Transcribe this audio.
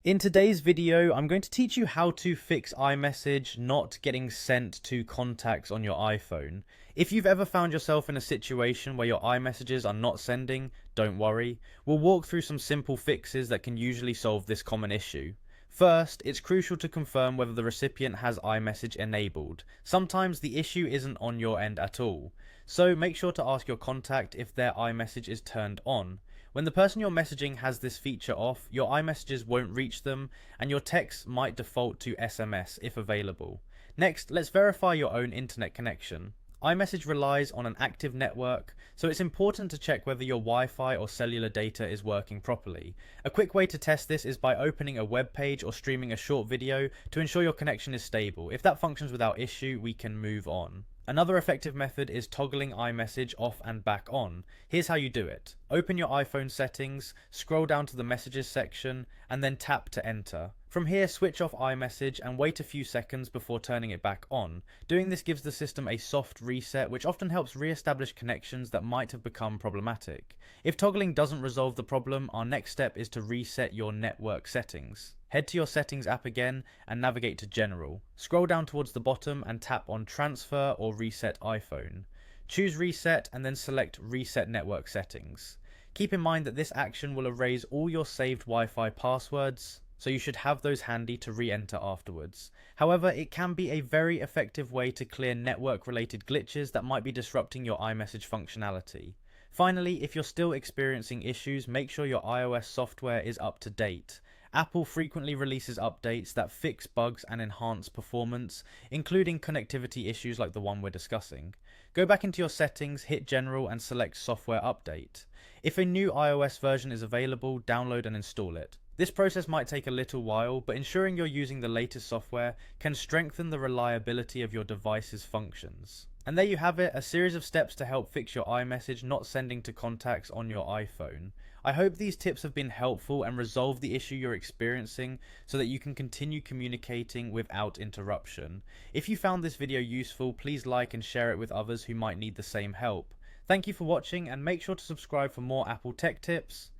In today's video, I'm going to teach you how to fix iMessage not getting sent to contacts on your iPhone. If you've ever found yourself in a situation where your iMessages are not sending, don't worry. We'll walk through some simple fixes that can usually solve this common issue. First, it's crucial to confirm whether the recipient has iMessage enabled. Sometimes the issue isn't on your end at all. So make sure to ask your contact if their iMessage is turned on. When the person you're messaging has this feature off, your iMessages won't reach them, and your texts might default to SMS if available. Next, let's verify your own internet connection. iMessage relies on an active network, so it's important to check whether your Wi-Fi or cellular data is working properly. A quick way to test this is by opening a web page or streaming a short video to ensure your connection is stable. If that functions without issue, we can move on. Another effective method is toggling iMessage off and back on. Here's how you do it. Open your iPhone settings, scroll down to the messages section, and then tap to enter. From here, switch off iMessage and wait a few seconds before turning it back on. Doing this gives the system a soft reset, which often helps re-establish connections that might have become problematic. If toggling doesn't resolve the problem, our next step is to reset your network settings. Head to your settings app again and navigate to General. Scroll down towards the bottom and tap on Transfer or Reset iPhone. Choose Reset and then select Reset Network Settings. Keep in mind that this action will erase all your saved Wi-Fi passwords, so you should have those handy to re-enter afterwards. However, it can be a very effective way to clear network-related glitches that might be disrupting your iMessage functionality. Finally, if you're still experiencing issues, make sure your iOS software is up to date. Apple frequently releases updates that fix bugs and enhance performance, including connectivity issues like the one we're discussing. Go back into your settings, hit General and select Software Update. If a new iOS version is available, download and install it. This process might take a little while, but ensuring you're using the latest software can strengthen the reliability of your device's functions. And there you have it, a series of steps to help fix your iMessage not sending to contacts on your iPhone. I hope these tips have been helpful and resolved the issue you're experiencing so that you can continue communicating without interruption. If you found this video useful, please like and share it with others who might need the same help. Thank you for watching and make sure to subscribe for more Apple tech tips.